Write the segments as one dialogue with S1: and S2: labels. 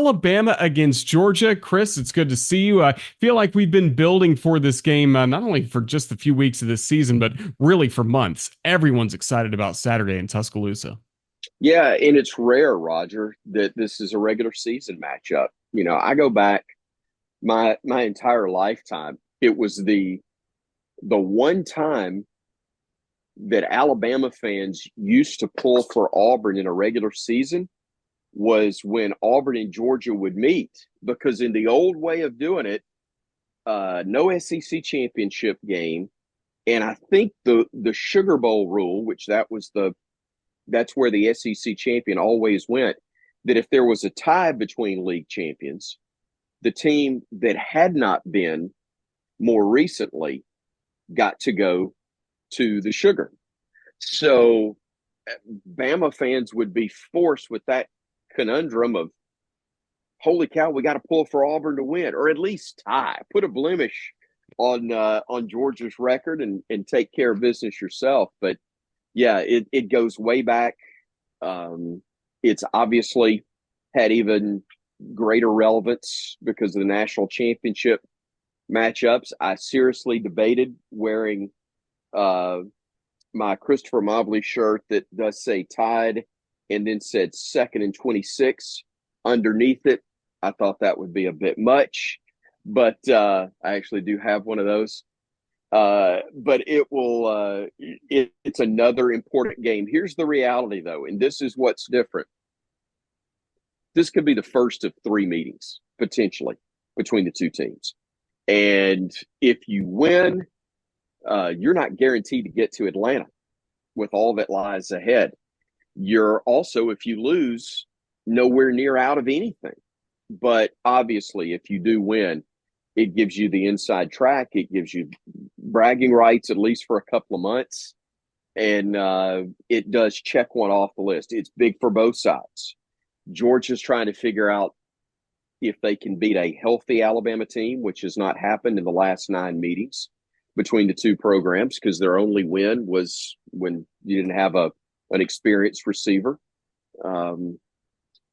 S1: Alabama against Georgia. Chris, it's good to see you. I feel like we've been building for this game, not only for just a few weeks of this season, but really for months. Everyone's excited about Saturday in Tuscaloosa.
S2: Yeah, and it's rare, Roger, that this is a regular season matchup. I go back my entire lifetime. It was the one time that Alabama fans used to pull for Auburn in a regular season was when Auburn and Georgia would meet, because in the old way of doing it, no SEC championship game, and I think the Sugar Bowl rule, which that's where the SEC champion always went, that if there was a tie between league champions, the team that had not been more recently got to go to the Sugar. So Bama fans would be forced with that conundrum of, holy cow, we got to pull for Auburn to win, or at least tie, put a blemish on Georgia's record and take care of business yourself. But yeah, it goes way back. It's obviously had even greater relevance because of the national championship matchups. I seriously debated wearing my Christopher Mobley shirt that does say Tide and then said second and 26 underneath it. I thought that would be a bit much, but I actually do have one of those. But it's another important game. Here's the reality, though, and this is what's different. This could be the first of three meetings, potentially, between the two teams. And if you win, you're not guaranteed to get to Atlanta with all that lies ahead. You're also, if you lose, nowhere near out of anything. But obviously, if you do win, it gives you the inside track. It gives you bragging rights, at least for a couple of months. And it does check one off the list. It's big for both sides. Georgia's trying to figure out if they can beat a healthy Alabama team, which has not happened in the last 9 meetings between the two programs, because their only win was when you didn't have an experienced receiver.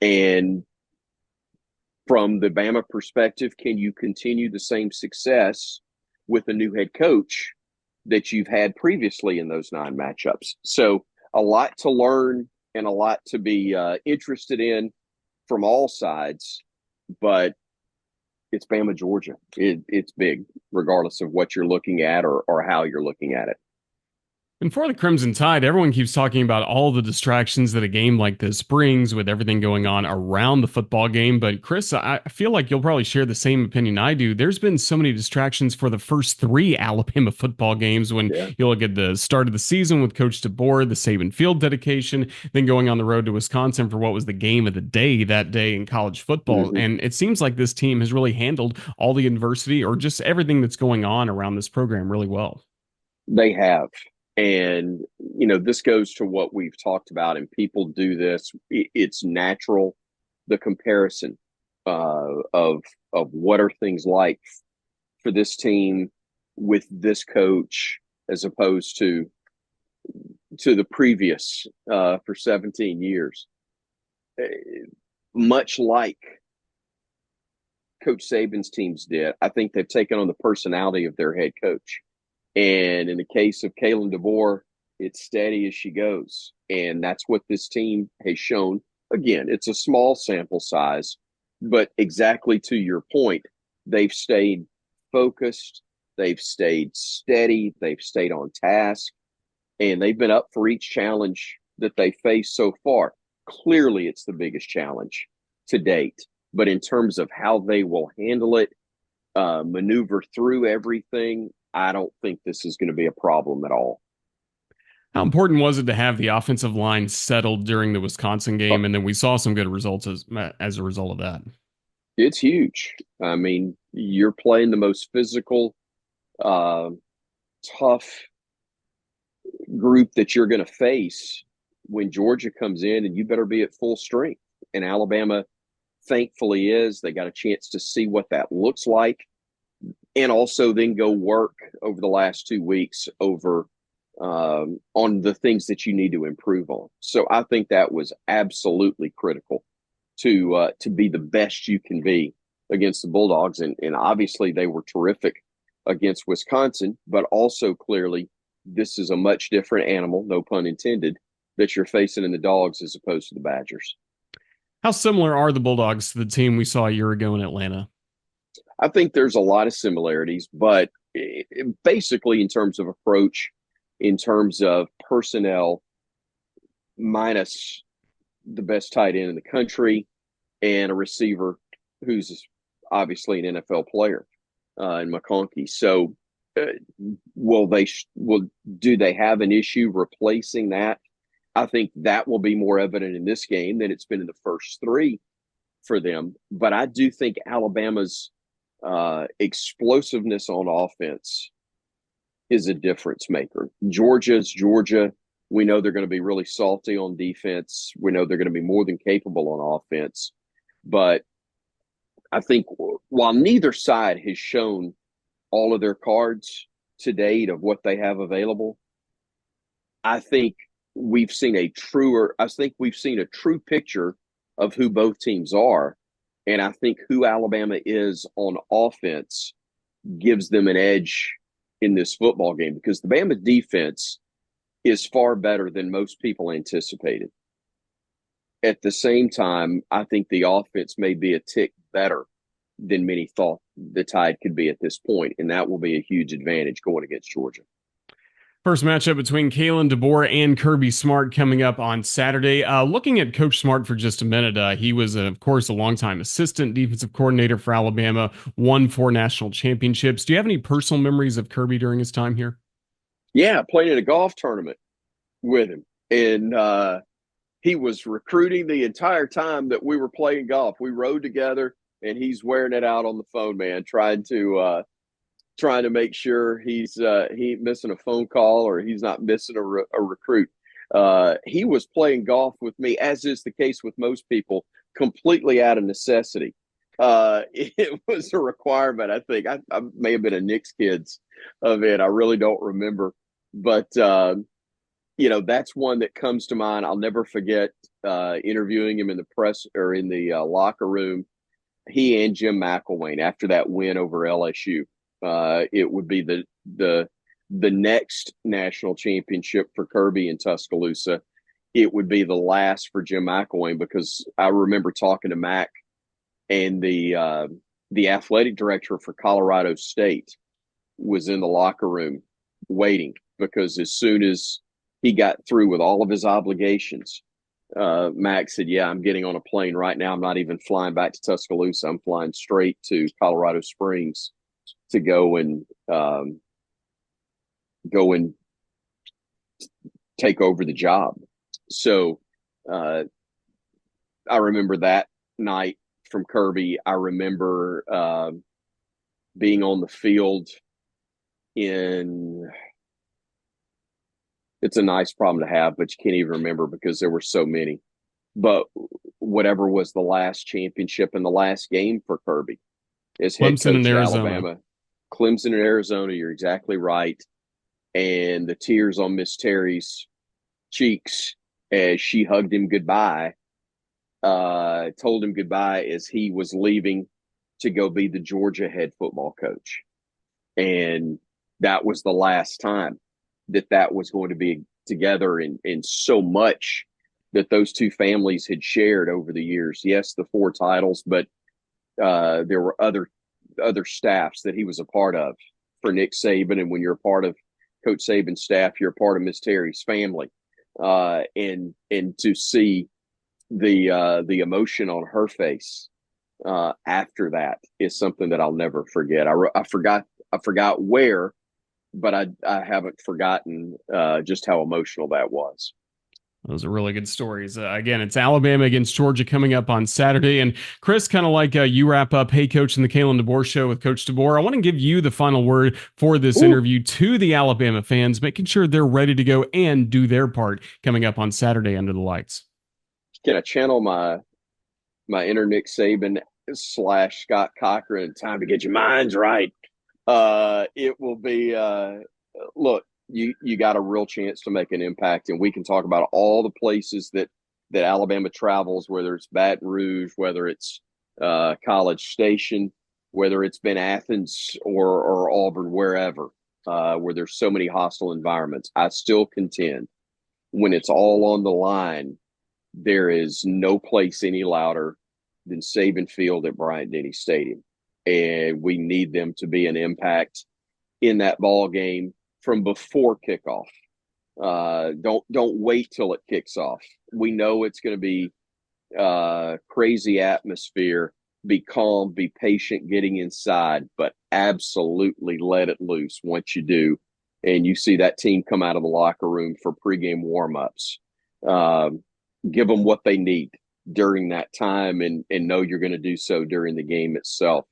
S2: And from the Bama perspective, can you continue the same success with a new head coach that you've had previously in those 9 matchups? So a lot to learn and a lot to be interested in from all sides, but it's Bama, Georgia. It's big, regardless of what you're looking at or how you're looking at it.
S1: And for the Crimson Tide, everyone keeps talking about all the distractions that a game like this brings with everything going on around the football game. But Chris, I feel like you'll probably share the same opinion I do. There's been so many distractions for the first 3 Alabama football games when
S2: Yeah.
S1: you look at the start of the season with Coach DeBoer, the Saban Field dedication, then going on the road to Wisconsin for what was the game of the day that day in college football.
S2: Mm-hmm.
S1: And it seems like this team has really handled all the adversity or just everything that's going on around this program really well.
S2: They have. And, this goes to what we've talked about, and people do this. It's natural, the comparison of what are things like for this team with this coach as opposed to the previous for 17 years. Much like Coach Saban's teams did, I think they've taken on the personality of their head coach. And in the case of Kalen DeBoer, it's steady as she goes. And that's what this team has shown. Again, it's a small sample size, but exactly to your point, they've stayed focused, they've stayed steady, they've stayed on task, and they've been up for each challenge that they faced so far. Clearly, it's the biggest challenge to date. But in terms of how they will handle it, maneuver through everything, I don't think this is going to be a problem at all.
S1: How important was it to have the offensive line settled during the Wisconsin
S2: Uh,
S1: game? And then we saw some good results as a result of that.
S2: It's huge. I mean, you're playing the most physical, uh, tough group that you're going to face when Georgia comes in, and you better be at full strength. And Alabama, thankfully, is. They got a chance to see what that looks like, and also then go work over the last 2 weeks over on the things that you need to improve on. So I think that was absolutely critical. to be the best you can be against the Bulldogs, and obviously they were terrific against Wisconsin, but also clearly this is a much different animal, no pun intended, that you're facing in the Dogs as opposed to the Badgers.
S1: How similar are the Bulldogs to the team we saw a year ago in Atlanta?
S2: I think there's a lot of similarities, but basically in terms of approach, in terms of personnel, minus the best tight end in the country and a receiver who's obviously an NFL player in McConkey. So, uh, will do they have an issue replacing that? I think that will be more evident in this game than it's been in the first three for them. But I do think Alabama's explosiveness on offense is a difference maker. Georgia's Georgia. We know they're going to be really salty on defense. We know they're going to be more than capable on offense. But I think while neither side has shown all of their cards to date of what they have available, I think I think we've seen a true picture of who both teams are. And I think who Alabama is on offense gives them an edge in this football game because the Bama defense is far better than most people anticipated. At the same time, I think the offense may be a tick better than many thought the Tide could be at this point, and that will be a huge advantage going against Georgia.
S1: First matchup between Kalen DeBoer and Kirby Smart coming up on Saturday. Looking at Coach Smart for just a minute, he was, of course, a longtime assistant defensive coordinator for Alabama, won 4 national championships. Do you have any personal memories of Kirby during his time here?
S2: Yeah, playing in a golf tournament with him, and he was recruiting the entire time that we were playing golf. We rode together, and he's wearing it out on the phone, man, trying to make sure he ain't missing a phone call or he's not missing a recruit. He was playing golf with me, as is the case with most people, completely out of necessity. It was a requirement. I think I may have been a Knicks kids event. I really don't remember, but that's one that comes to mind. I'll never forget interviewing him in the press or in the locker room. He and Jim McElwain after that win over LSU. It would be the next national championship for Kirby in Tuscaloosa. It would be the last for Jim McElwain because I remember talking to Mac and the athletic director for Colorado State was in the locker room waiting because as soon as he got through with all of his obligations, Mac said, "Yeah, I'm getting on a plane right now. I'm not even flying back to Tuscaloosa. I'm flying straight to Colorado Springs to go and take over the job." So I remember that night from Kirby. I remember being on the field in. It's a nice problem to have, but you can't even remember because there were so many. But whatever was the last championship and the last game for Kirby as head
S1: Clemson and
S2: coach at
S1: Arizona.
S2: Alabama, Clemson and Arizona, you're exactly right. And the tears on Miss Terry's cheeks as she hugged him goodbye, told him goodbye as he was leaving to go be the Georgia head football coach. And that was the last time that was going to be together in so much that those two families had shared over the years. Yes, the 4 titles, but there were other staffs that he was a part of for Nick Saban. And when you're a part of Coach Saban's staff, you're a part of Miss Terry's family. And to see the emotion on her face after that is something that I'll never forget. I forgot where, but I haven't forgotten just how emotional that was.
S1: Those are really good stories. Again, it's Alabama against Georgia coming up on Saturday. And Chris, kind of like you wrap up Hey Coach and the Kalen DeBoer Show with Coach DeBoer, I want to give you the final word for this
S2: Ooh,
S1: interview to the Alabama fans, making sure they're ready to go and do their part coming up on Saturday under the lights.
S2: can I channel my inner Nick Saban / Scott Cochran? Time to get your minds right. It will be look, you got a real chance to make an impact, and we can talk about all the places that that Alabama travels, whether it's Baton Rouge, whether it's College Station, whether it's been Athens or Auburn, wherever, where there's so many hostile environments. I still contend when it's all on the line, there is no place any louder than Saban Field at Bryant-Denny Stadium. And we need them to be an impact in that ball game from before kickoff. Don't wait till it kicks off. We know it's going to be crazy atmosphere. Be calm, be patient, getting inside, but absolutely let it loose once you do, and you see that team come out of the locker room for pregame warmups. Give them what they need during that time, and know you're going to do so during the game itself.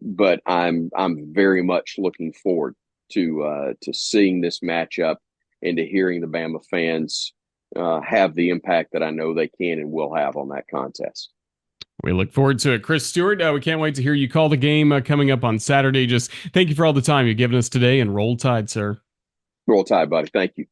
S2: But I'm very much looking forward to seeing this matchup and to hearing the Bama fans have the impact that I know they can and will have on that contest.
S1: We look forward to it. Chris Stewart, we can't wait to hear you call the game coming up on Saturday. Just thank you for all the time you've given us today, and roll tide, sir.
S2: Roll Tide, buddy. Thank you.